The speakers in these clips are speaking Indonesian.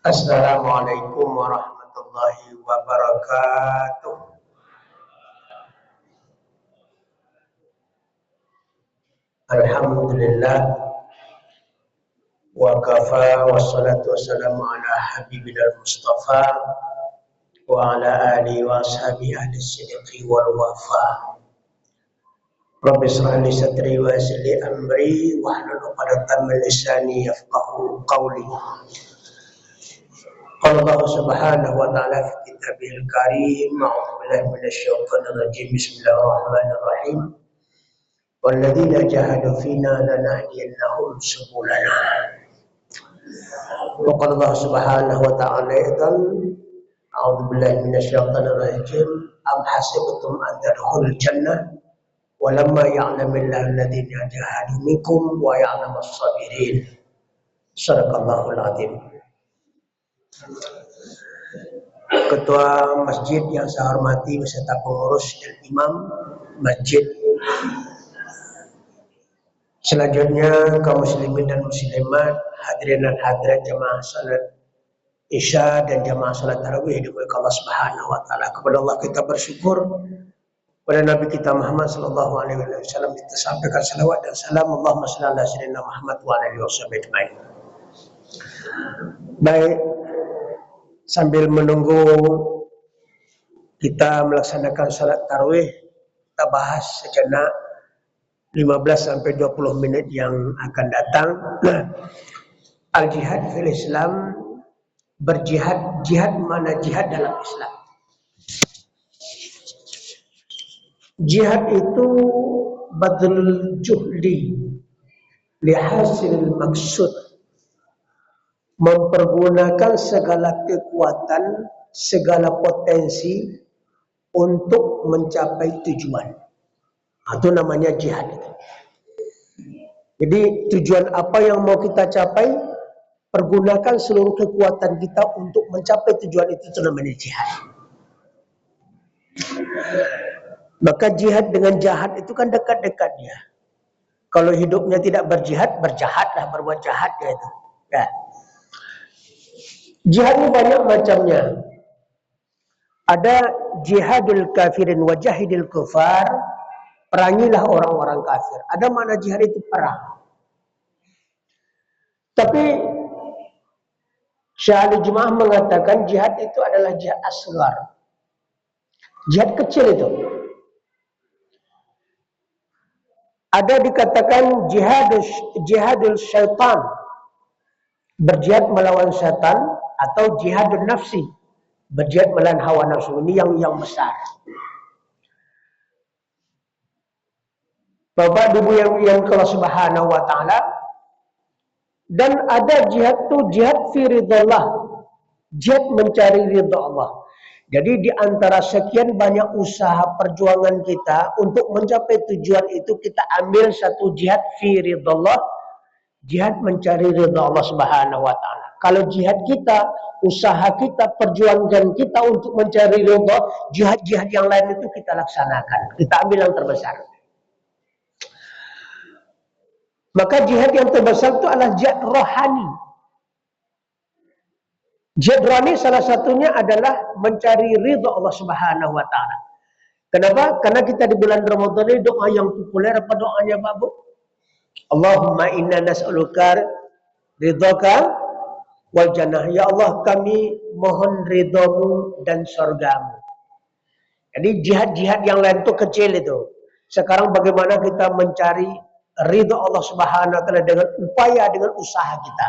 Assalamualaikum warahmatullahi wabarakatuh. Alhamdulillah wa kafa wassalatu wassalamu ala habibil mustafa wa ala alihi wa ashabihi ahli sidqi wal wafa. Rabbi shrah li sadri wa yassir li amri wahlul 'uqdatam min lisani yafqahu qawli. Qala Allah Subhanahu wa ta'ala fi kitabihil karim, a'udzu billahi minasyaitonir rajim. Bismillahirrahmanirrahim. Walladzina jahadu fina lanahdiyannahum subulana. Wa qala Allah Subhanahu wa ta'ala aidan, a'udzu billahi minasyaitonir rajim. Am hasibtum an tadkhulul jannah wa lamma ya'lamillahu alladzina jahadu minkum wa ya'lamus sabirin. Shadaqallahul azim. Ketua masjid yang saya hormati beserta pengurus dan imam masjid. Selanjutnya kaum muslimin dan muslimat, hadirin dan hadirat jamaah salat Isya dan jamaah salat tarawih di Allah Subhanahu wa taala. Kepada Allah kita bersyukur, pada Nabi kita Muhammad sallallahu alaihi wasallam kita sampaikan salawat dan salam. Allahumma shalli ala sayyidina Muhammad wa ala alihi wasallam. Baik, sambil menunggu kita melaksanakan salat tarawih, kita bahas sejenak 15-20 menit yang akan datang. Al-jihad fil Islam, berjihad. Jihad mana jihad dalam Islam? Jihad itu badlul juhdi li hasilil maksud, mempergunakan segala kekuatan, segala potensi untuk mencapai tujuan. Itu namanya jihad. Jadi tujuan apa yang mau kita capai, pergunakan seluruh kekuatan kita untuk mencapai tujuan itu namanya jihad. Maka jihad dengan jahat itu kan dekat-dekatnya. Kalau hidupnya tidak berjihad, berjahatlah, berbuat jahat ya itu. Ya. Jihad ini banyak macamnya. Ada jihadul kafirin wa jahidil kufar, perangilah orang-orang kafir. Ada makna jihad itu perang. Tapi Syekh Ali Jumaah mengatakan jihad itu adalah jihad asghar. Jihad kecil itu. Ada dikatakan jihadul syaitan, berjihad melawan syaitan, atau jihadun nafsi, berjihad melawan hawa nafsu. Ini yang besar. Bapak ibu yang Allah Subhanahu wa taala. Dan ada jihad itu jihad fi ridallah, jihad mencari ridha Allah. Jadi di antara sekian banyak usaha perjuangan kita untuk mencapai tujuan itu, kita ambil satu jihad fi ridallah, jihad mencari ridha Allah Subhanahu wa taala. Kalau jihad kita, usaha kita, perjuangan kita untuk mencari ridha, jihad-jihad yang lain itu kita laksanakan. Kita ambil yang terbesar. Maka jihad yang terbesar itu adalah jihad rohani. Jihad rohani salah satunya adalah mencari ridha Allah Subhanahu wa taala. Kenapa? Karena kita di bulan Ramadan ini doa yang populer apa doanya Pak Bu? Allahumma inna nas'aluka ridhaka wal jannah. Ya Allah, kami mohon ridhamu dan surgamu. Jadi jihad-jihad yang lain itu kecil itu. Sekarang bagaimana kita mencari ridha Allah Subhanahu wa taala dengan upaya, dengan usaha kita.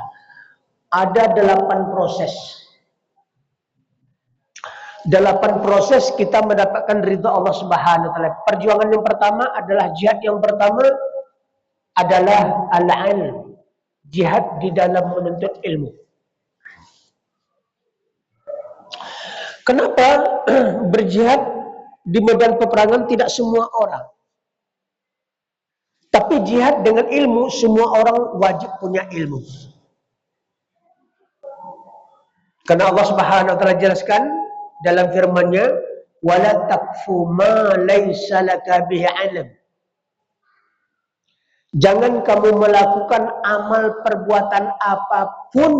Ada 8 proses. 8 proses kita mendapatkan ridha Allah Subhanahu wa taala. Perjuangan yang pertama adalah jihad yang pertama adalah al-ilm. Jihad di dalam menuntut ilmu. Kenapa berjihad di medan peperangan tidak semua orang? Tapi jihad dengan ilmu, semua orang wajib punya ilmu. Karena Allah Subhanahu wa taala jelaskan dalam firman-Nya, "Wala taqfu ma laysa laka bihi 'ilm." Jangan kamu melakukan amal perbuatan apapun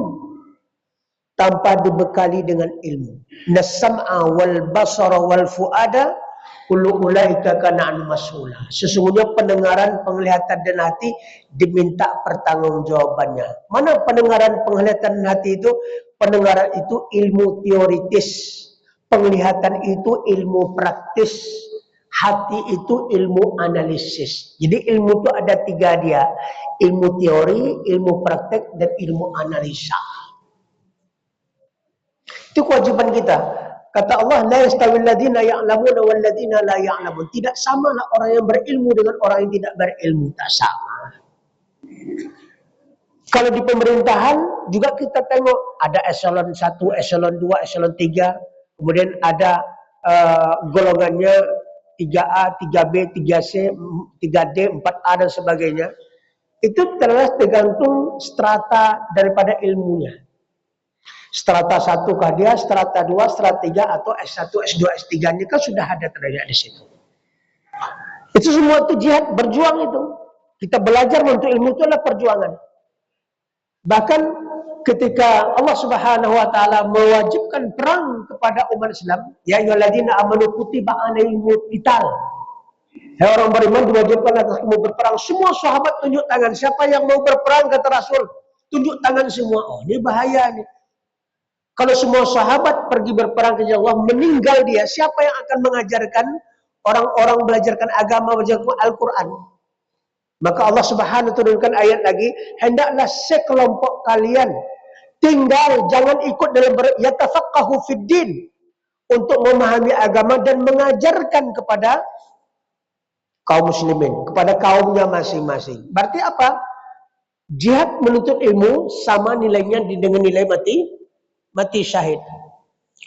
tanpa dibekali dengan ilmu. Nas-sam'a wal basara wal fuada kullu ulaika kana an mas'ula. Sesungguhnya pendengaran, penglihatan dan hati diminta pertanggungjawabannya. Mana pendengaran, penglihatan dan hati itu? Pendengaran itu ilmu teoritis, penglihatan itu ilmu praktis, hati itu ilmu analisis. Jadi ilmu itu ada 3 dia. Ilmu teori, ilmu praktek, dan ilmu analisa. Itu kewajiban kita. Kata Allah, la yastawil ladzina ya'lamuna wal ladzina la ya'lamun. Tidak samalah orang yang berilmu dengan orang yang tidak berilmu, tak sama. Kalau di pemerintahan juga kita tengok ada eselon 1, eselon 2, eselon 3, kemudian ada golongannya 3A, 3B, 3C, 3D, 4A dan sebagainya. Itu tergantung strata daripada ilmunya. Strata 1 kah dia, strata 2, strata 3, atau S1, S2, S3 ini kan sudah ada terlihat di situ. Itu semua itu jihad, berjuang itu. Kita belajar untuk ilmu itu adalah perjuangan. Bahkan ketika Allah Subhanahu wa taala mewajibkan perang kepada umat Islam, ya ayyuhalladzina amanu kutiba alaikumul qital. Hai orang beriman, diwajibkan atas kamu berperang. Semua sahabat tunjuk tangan. Siapa yang mau berperang, kata Rasul, tunjuk tangan semua. Oh, ini bahaya nih. Kalau semua sahabat pergi berperang ke Allah, meninggal dia, siapa yang akan mengajarkan orang-orang belajarkan agama, belajarkan Al-Quran? Maka Allah Subhanahu wa ta'ala turunkan ayat lagi, hendaklah sekelompok kalian tinggal, jangan ikut dalam yatafaqahu fid din, untuk memahami agama dan mengajarkan kepada kaum muslimin, kepada kaumnya masing-masing. Berarti apa? Jihad menuntut ilmu sama nilainya dengan nilai mati syahid.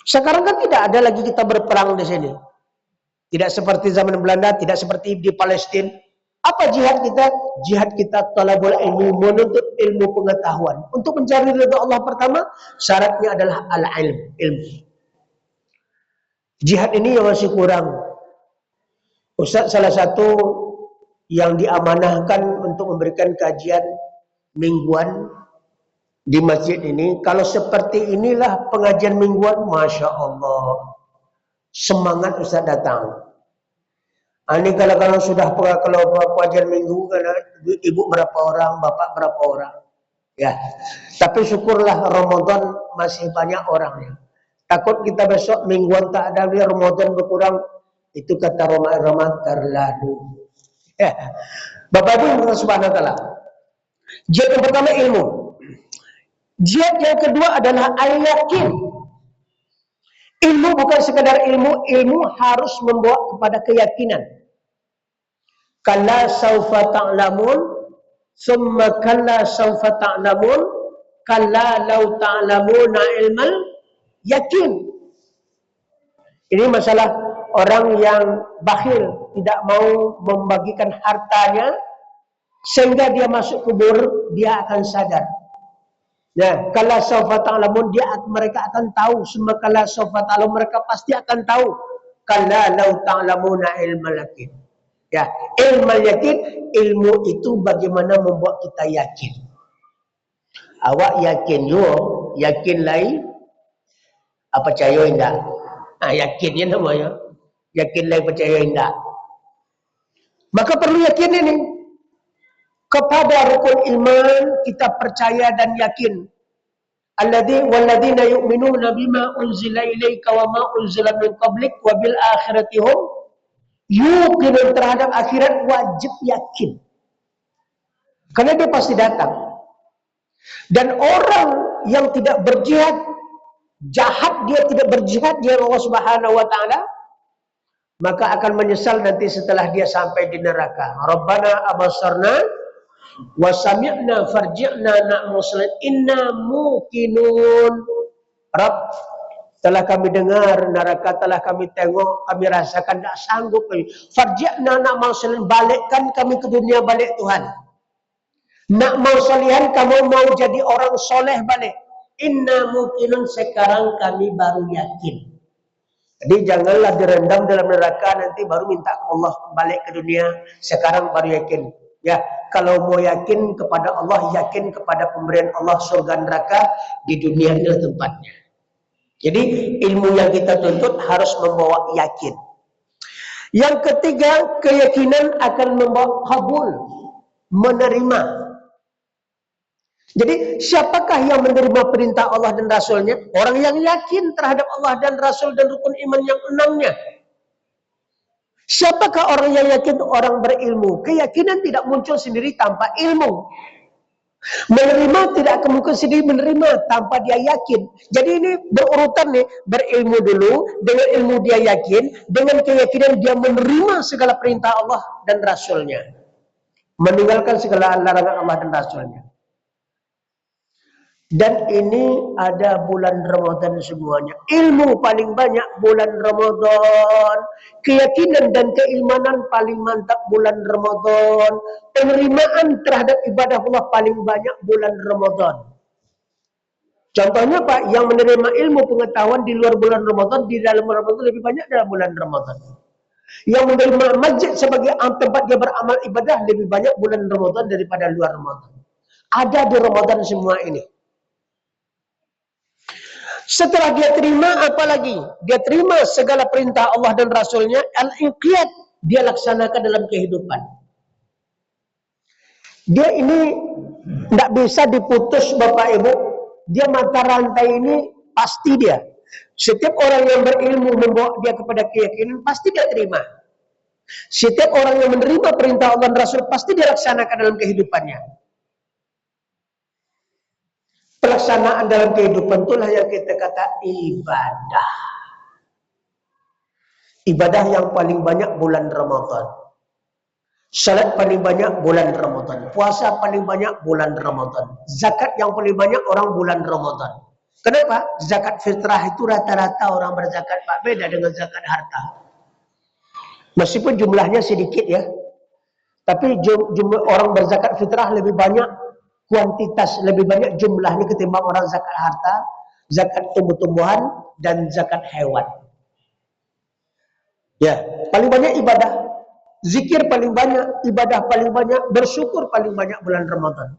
Sekarang kan tidak ada lagi kita berperang di sini. Tidak seperti zaman Belanda, tidak seperti di Palestina. Apa jihad kita? Jihad kita talabul ilmu, menuntut ilmu pengetahuan. Untuk mencari ridha Allah pertama, syaratnya adalah al-ilm, ilmu. Jihad ini yang masih kurang. Ustaz salah satu yang diamanahkan untuk memberikan kajian mingguan di masjid ini, kalau seperti inilah pengajian mingguan, Masya Allah, semangat Ustaz datang. Ini kalau sudah kalau pengajian minggu, ibu berapa orang, bapak berapa orang, ya. Tapi syukurlah Ramadan masih banyak orangnya. Takut kita besok mingguan tak ada, dia Ramadan berkurang, itu kata Ramadan terlalu. Ya. Bapak Ibu Subhanahu wa taala. Jihad yang pertama ilmu. Jihad yang kedua adalah al-yakin. Ilmu bukan sekadar ilmu, ilmu harus membawa kepada keyakinan. Kalla saufa ta'lamun, summa kalla saufa ta'lamun, kalla law ta'lamuna ilmal yakin. Ini masalah orang yang bakhil, tidak mau membagikan hartanya, sehingga dia masuk kubur, dia akan sadar. Nah, kala saufa ta'lamun, mereka akan tahu. Semua kala saufa ta'lamun, mereka pasti akan tahu. Kala law ta'lamuna ilmal yakin. Ya, ilmal yakin, ilmu itu bagaimana membuat kita yakin. Awak yakin yo, yakin lain apa percaya enggak? Yakinnya namanya. Yakin lain percaya enggak? Maka perlu yakin ini. Kepada rukun iman kita percaya dan yakin. Walladzina yu'minuna bima unzila ilaika wa ma unzila min qablik wa bil akhirati hum yuqinun. Terhadap akhirat wajib yakin. Karena dia pasti datang. Dan orang yang tidak berjihad, jahat dia tidak berjihad di Allah Subhanahu wa taala, maka akan menyesal nanti setelah dia sampai di neraka. Rabbana abasarna wa sami'na farji'na na'mal salih inna muqinun. Rabb, telah kami dengar neraka, telah kami tengok, kami rasakan, tak sanggup kami. Farji'na na'mal salih, balikkan kami ke dunia, balik Tuhan. Na'mal salihan, kamu mau jadi orang soleh, balik. Inna muqinun, sekarang kami baru yakin. Jadi janganlah direndam dalam neraka nanti baru minta ke Allah balik ke dunia, sekarang baru yakin. Ya, kalau mau yakin kepada Allah, yakin kepada pemberian Allah surga neraka, di dunia inilah tempatnya. Jadi ilmu yang kita tuntut harus membawa yakin. Yang ketiga, keyakinan akan membawa kabul, menerima. Jadi siapakah yang menerima perintah Allah dan Rasulnya? Orang yang yakin terhadap Allah dan Rasul dan rukun iman yang enamnya. Siapakah orang yang yakin? Orang berilmu. Keyakinan tidak muncul sendiri tanpa ilmu. Menerima tidak akan mungkin sendiri menerima tanpa dia yakin. Jadi ini berurutan nih, berilmu dulu, dengan ilmu dia yakin, dengan keyakinan dia menerima segala perintah Allah dan Rasulnya. Meninggalkan segala larangan Allah dan Rasulnya. Dan ini ada bulan Ramadan semuanya. Ilmu paling banyak bulan Ramadan. Keyakinan dan keimanan paling mantap bulan Ramadan. Penerimaan terhadap ibadah Allah paling banyak bulan Ramadan. Contohnya Pak, yang menerima ilmu pengetahuan di luar bulan Ramadan, di dalam Ramadan lebih banyak dalam bulan Ramadan. Yang menerima masjid sebagai tempat dia beramal ibadah lebih banyak bulan Ramadan daripada luar Ramadan. Ada di Ramadan semua ini. Setelah dia terima apa lagi? Dia terima segala perintah Allah dan Rasulnya, al-inqiyad, dia laksanakan dalam kehidupan. Dia ini tidak bisa diputus Bapak Ibu. Dia mata rantai ini pasti dia. Setiap orang yang berilmu membawa dia kepada keyakinan, pasti dia terima. Setiap orang yang menerima perintah Allah dan Rasul, pasti dia laksanakan dalam kehidupannya. Pelaksanaan dalam kehidupan itulah yang kita kata ibadah. Ibadah yang paling banyak bulan Ramadan. Salat paling banyak bulan Ramadan. Puasa paling banyak bulan Ramadan. Zakat yang paling banyak orang bulan Ramadan. Kenapa? Zakat fitrah itu rata-rata orang berzakat Pak, beda dengan zakat harta. Meskipun jumlahnya sedikit ya. Tapi jumlah orang berzakat fitrah lebih banyak. Kuantitas lebih banyak jumlahnya ketimbang orang zakat harta, zakat tumbuh-tumbuhan, dan zakat hewan. Ya, paling banyak ibadah. Zikir paling banyak, ibadah paling banyak, bersyukur paling banyak bulan Ramadan.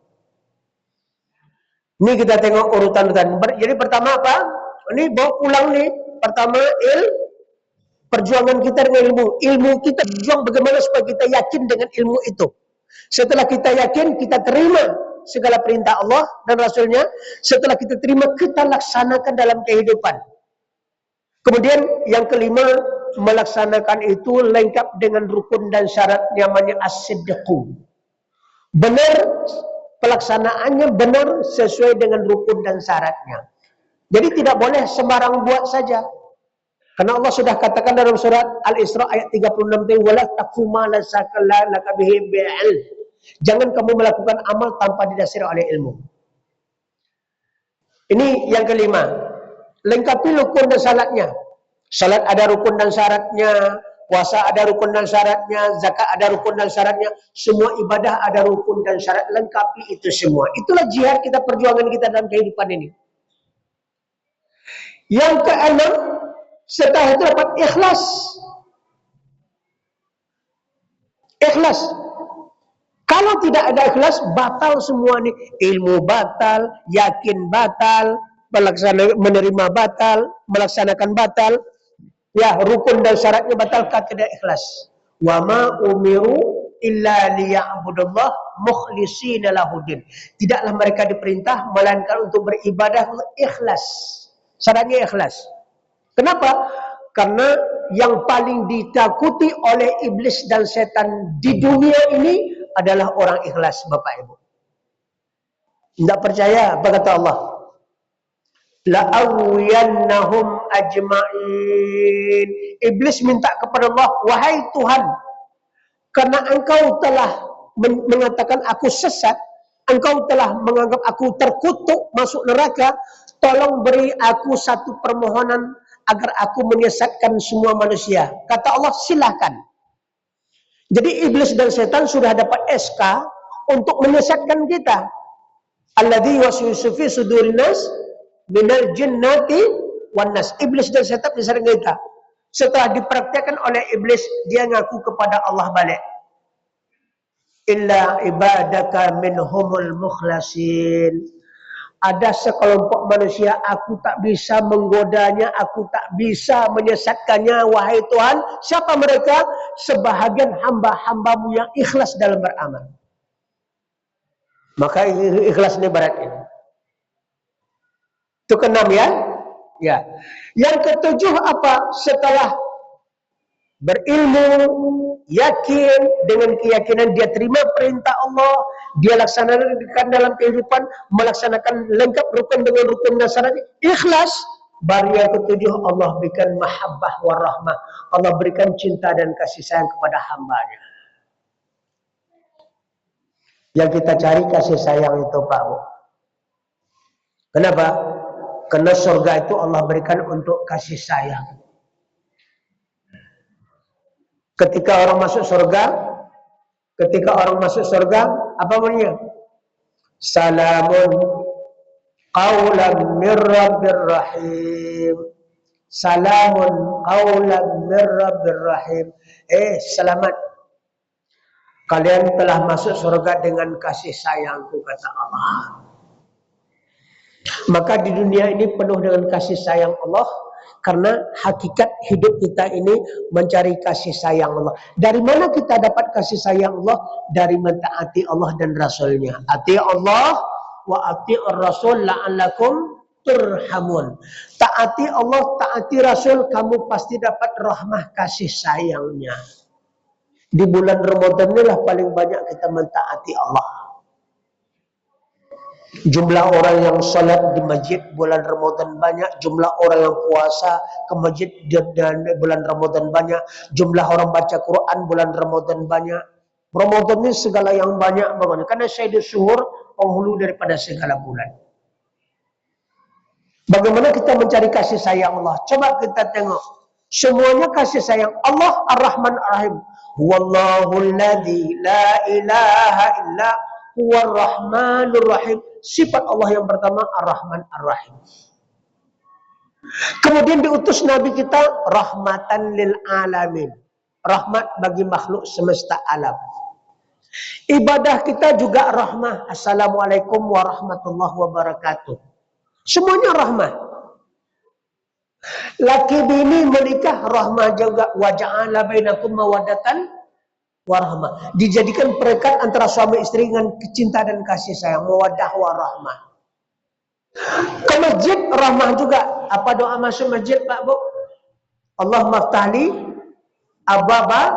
Ini kita tengok urutan-urutan. Jadi pertama apa? Ini bawa pulang nih. Pertama perjuangan kita dengan ilmu. Ilmu kita berjuang bagaimana supaya kita yakin dengan ilmu itu. Setelah kita yakin, kita terima segala perintah Allah dan Rasulnya. Setelah kita terima, kita laksanakan dalam kehidupan. Kemudian yang kelima, melaksanakan itu lengkap dengan rukun dan syarat namanya as-sidqu. Benar, pelaksanaannya benar sesuai dengan rukun dan syaratnya. Jadi tidak boleh sembarang buat saja. Karena Allah sudah katakan dalam surat Al-Isra ayat 36, wala taqfu ma laysa laka bihi bi'ilm. Jangan kamu melakukan amal tanpa didasari oleh ilmu. Ini yang kelima. Lengkapi rukun dan syaratnya. Salat ada rukun dan syaratnya, puasa ada rukun dan syaratnya, zakat ada rukun dan syaratnya, semua ibadah ada rukun dan syarat. Lengkapi itu semua. Itulah jihad kita, perjuangan kita dalam kehidupan ini. Yang keenam, setelah itu dapat ikhlas. Ikhlas. Kalau tidak ada ikhlas, batal semua nih. Ilmu batal, yakin batal, menerima batal, melaksanakan batal. Ya, rukun dan syaratnya batal kalau tidak ikhlas. Wa ma umiru illa liya'budullah mukhlishina lahuddin. Tidaklah mereka diperintah melainkan untuk beribadah ikhlas. Syaratnya ikhlas. Kenapa? Karena yang paling ditakuti oleh iblis dan setan di dunia ini adalah orang ikhlas, Bapak Ibu. Tidak percaya, apa kata Allah? La'awiyannahum ajma'in. Iblis minta kepada Allah, wahai Tuhan, karena engkau telah mengatakan aku sesat, engkau telah menganggap aku terkutuk masuk neraka, tolong beri aku satu permohonan agar aku menyesatkan semua manusia. Kata Allah, silahkan. Jadi iblis dan setan sudah dapat SK untuk menyesatkan kita. Alladzi waswisu fi sudurin nas minal jinnati wan nas. Iblis dan setan menyesatkan kita. Setelah dipraktikkan oleh iblis, dia ngaku kepada Allah balik. illa ibadaka minhumul mukhlasin. Ada sekelompok manusia aku tak bisa menggodanya, aku tak bisa menyesatkannya, wahai Tuhan. Siapa mereka? Sebahagian hamba-hambamu yang ikhlas dalam beramal. Maka ikhlas ini berat ini. Itu keenam ya. Ya. Yang ketujuh apa? Setelah berilmu, yakin, dengan keyakinan dia terima perintah Allah, dia laksanakan dalam kehidupan, melaksanakan lengkap rukun dengan rukun dan syarat, ikhlas. Baru yang ketujuh Allah berikan mahabbah warahmah, Allah berikan cinta dan kasih sayang kepada hambanya. Yang kita cari kasih sayang itu Pak Bu. Kenapa? Karena surga itu Allah berikan untuk kasih sayang. Ketika orang masuk surga, apa bunyinya? Salamun qawlan mir rabbir rahim. Salamun qawlan mir rabbir rahim. Selamat. Kalian telah masuk surga dengan kasih sayangku, kata Allah. Maka di dunia ini penuh dengan kasih sayang Allah. Karena hakikat hidup kita ini mencari kasih sayang Allah. Dari mana kita dapat kasih sayang Allah? Dari mentaati Allah dan Rasulnya. Ati Allah wa ati'ur Rasul la'allakum turhamun. Taati Allah, taati Rasul, kamu pasti dapat rahmah kasih sayangnya. Di bulan Ramadan inilah paling banyak kita mentaati Allah. Jumlah orang yang salat di masjid bulan Ramadan banyak, jumlah orang yang puasa ke masjid dan bulan Ramadan banyak, jumlah orang baca Quran bulan Ramadan banyak. Ramadan ini segala yang banyak banget, karena Sayyidul Syuhur penghulu daripada segala bulan. Bagaimana kita mencari kasih sayang Allah? Coba kita tengok. Semuanya kasih sayang Allah Ar-Rahman Ar-Rahim. Wallahul ladzi la ilaha illa huwar rahmanur rahim. Sifat Allah yang pertama Ar-Rahman Ar-Rahim. Kemudian diutus Nabi kita rahmatan lil alamin. Rahmat bagi makhluk semesta alam. Ibadah kita juga rahmah. Assalamualaikum warahmatullahi wabarakatuh. Semuanya rahmah. Laki bini menikah rahmah juga. Wa ja'ala bainakum mawaddatan warahmah. Dijadikan perekat antara suami istri dengan cinta dan kasih sayang. Mawaddah warahmah. Ke masjid rahmah juga. Apa doa masuk masjid Pak Bu? Allahumma ftahli ababa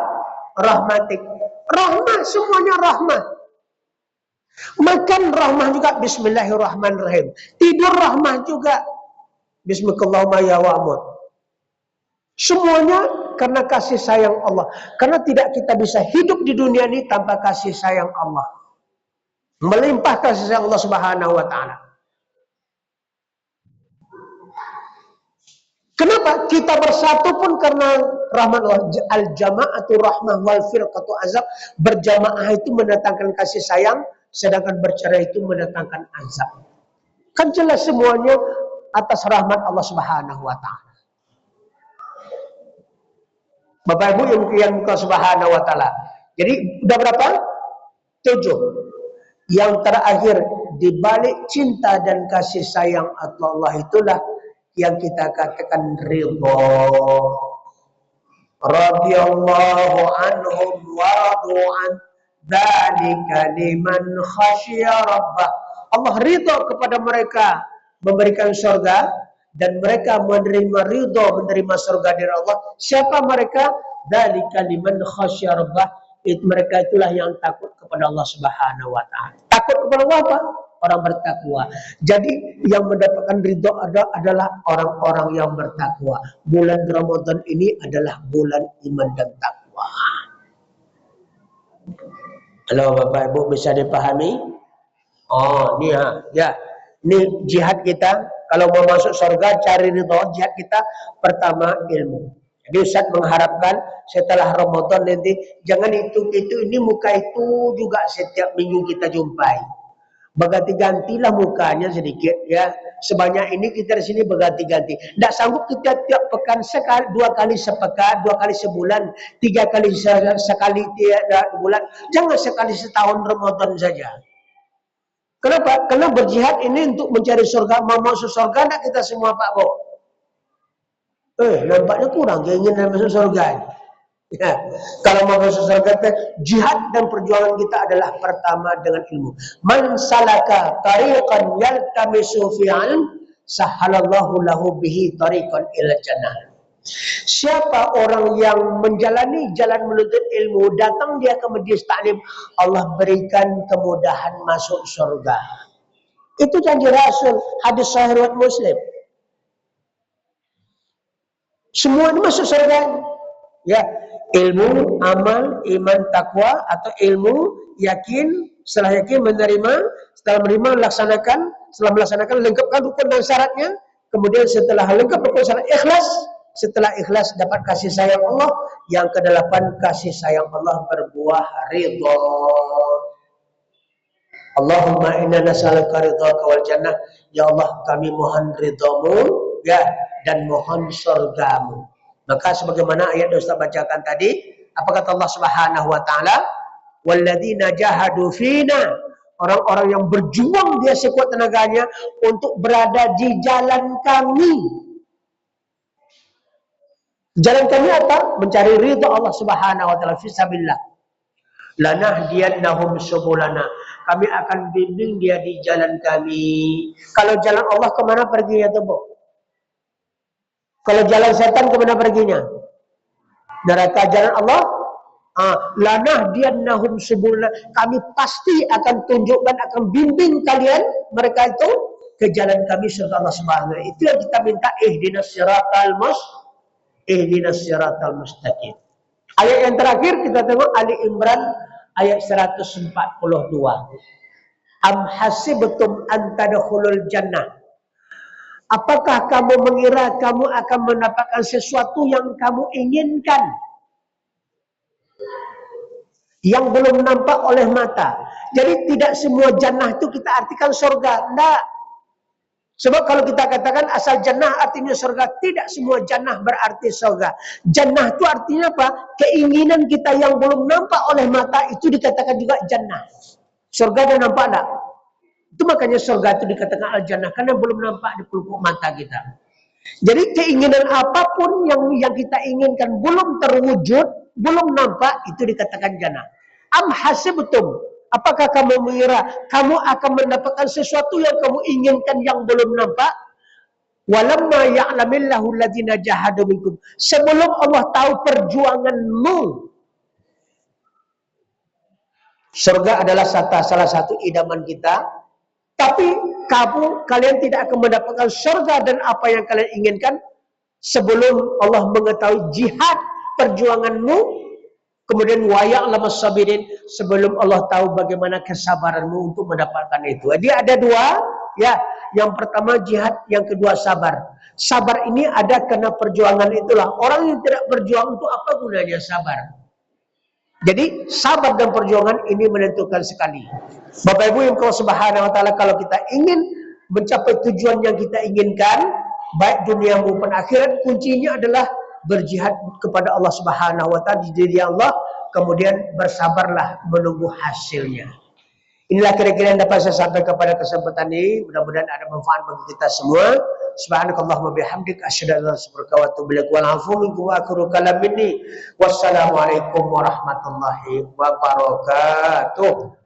rahmatik. Rahmah, semuanya rahmah. Makan rahmah juga. Bismillahirrahmanirrahim. Tidur rahmah juga. Bismillahirrahmanirrahim ya wa'amud. Semuanya karena kasih sayang Allah. Karena tidak kita bisa hidup di dunia ini tanpa kasih sayang Allah. Melimpah kasih sayang Allah Subhanahu wa ta'ala. Kenapa? Kita bersatu pun karena rahmat Allah. Al-jama'atu rahmah wal firqatu azab. Berjamaah itu mendatangkan kasih sayang, sedangkan bercerai itu mendatangkan azab. Kan jelas semuanya atas rahmat Allah Subhanahu wa ta'ala. Bapak Ibu yang muka Subhanahu wa ta'ala. Jadi udah berapa? 7. Yang terakhir, dibalik cinta dan kasih sayang Allah itulah yang kita katakan ridho. Radhiyallahu anhum wa radu'an. Dzalika liman khasyiya rabbah. Allah ridho kepada mereka, memberikan surga, dan mereka menerima ridho, menerima surga dari Allah. Siapa mereka? Dzalika liman khasyiya rabbah. Mereka itulah yang takut kepada Allah Subhanahu wa ta'ala. Takut kepada Allah apa? Orang bertakwa. Jadi yang mendapatkan ridho adalah orang-orang yang bertakwa. Bulan Ramadan ini adalah bulan iman dan takwa. Halo Bapak Ibu, bisa dipahami? Oh, ini ya. Ini jihad kita. Kalau mau masuk surga, cari ridho. Jihad kita pertama ilmu. Jadi Ustaz mengharapkan setelah Ramadan nanti jangan itu ini muka itu juga setiap minggu kita jumpai. Gantilah mukanya sedikit ya. sebanyak ini kita di sini berganti-ganti. Tidak sanggup kita tiap pekan sekali, 2 kali sepekan, 2 kali sebulan, 3 kali sekali tiap bulan. Jangan sekali setahun Ramadan saja. Kenapa? Karena berjihad ini untuk mencari surga. Mau masuk surga tidak kita semua Pak Bo? Nampaknya kurang keinginan masuk surga. Ya, kalau mau masuk surga, jihad dan perjuangan kita adalah pertama dengan ilmu. Man salaka tariqan yaltamisu fi 'ilm, sahalallahu lahu bihi tariqan ila jannah. Siapa orang yang menjalani jalan menuntut ilmu, datang dia ke majlis taklim, Allah berikan kemudahan masuk surga. Itu janji Rasul, hadis sahih riwayat Muslim. Semua ini masuk surga. Ya, ilmu, amal, iman, takwa, atau ilmu, yakin, setelah yakin menerima, setelah menerima laksanakan, setelah melaksanakan lengkapkan rukun dan syaratnya, kemudian setelah lengkap rukun syarat ikhlas, setelah ikhlas dapat kasih sayang Allah, yang ke-8 kasih sayang Allah berbuah ridha. Allahumma inna nas'aluka ridhaka wal jannah, ya Allah kami mohon ridhamu ya dan mohon surgamu. Maka sebagaimana ayat yang Ustaz bacakan tadi, apa kata Allah Subhanahu wa taala? Walladzina jahadu fina, orang-orang yang berjuang dia sekuat tenaganya untuk berada di jalan kami. Jalan kami apa? Mencari ridha Allah Subhanahu wa taala fi sabilillah. Lanahdiyannahum subulana. Kami akan bimbing dia di jalan kami. Kalau jalan Allah kemana perginya tuh, Bu? Kalau jalan setan kemana perginya? Neraka. Jalan Allah, lanahdiyannahum subulana. Kami pasti akan tunjukkan, akan bimbing kalian, mereka itu, ke jalan kami surga Allah Subhanahu wa taala. Itu yang kita minta, ihdinas siratal mustaqim. Ayat yang terakhir kita tengok Ali Imran ayat 142. Am hasibtum an tadkhulul jannah. Apakah kamu mengira kamu akan mendapatkan sesuatu yang kamu inginkan, yang belum nampak oleh mata? Jadi tidak semua jannah itu kita artikan surga. Tidak. Sebab kalau kita katakan asal jannah artinya surga, tidak semua jannah berarti surga. Jannah itu artinya apa? Keinginan kita yang belum nampak oleh mata itu dikatakan juga jannah. Surga dah nampak tak? Itu makanya surga itu dikatakan al-jannah, karena belum nampak di pelupuk mata kita. Jadi keinginan apapun yang kita inginkan belum terwujud, belum nampak, itu dikatakan jannah. Am hasibtum, apakah kamu mengira kamu akan mendapatkan sesuatu yang kamu inginkan yang belum nampak? Walamma ya'lamillahu alladzina jahadu minkum. Sebelum Allah tahu perjuanganmu. Surga adalah salah satu idaman kita. Tapi kalian tidak akan mendapatkan surga dan apa yang kalian inginkan sebelum Allah mengetahui jihad perjuanganmu, kemudian wa ya'lamus sabirin, sebelum Allah tahu bagaimana kesabaranmu untuk mendapatkan itu. Jadi ada dua, ya. Yang pertama jihad, yang kedua sabar. Sabar ini ada karena perjuangan itulah. Orang yang tidak berjuang itu apa gunanya sabar? Jadi sabar dan perjuangan ini menentukan sekali. Bapak Ibu yang Allah Subhanahu wa taala, kalau kita ingin mencapai tujuan yang kita inginkan, baik dunia maupun akhirat, kuncinya adalah berjihad kepada Allah Subhanahu wa taala di diri Allah, kemudian bersabarlah menunggu hasilnya. Inilah kira-kira yang dapat saya sampaikan pada kesempatan ini. Mudah-mudahan ada manfaat bagi kita semua. Subhanakallahumma bihamdik asyhadu an la ilaha illa anta wa atubu ilaik. Wal afu minkum wa akhiru kalam minni. Wassalamualaikum warahmatullahi wabarakatuh.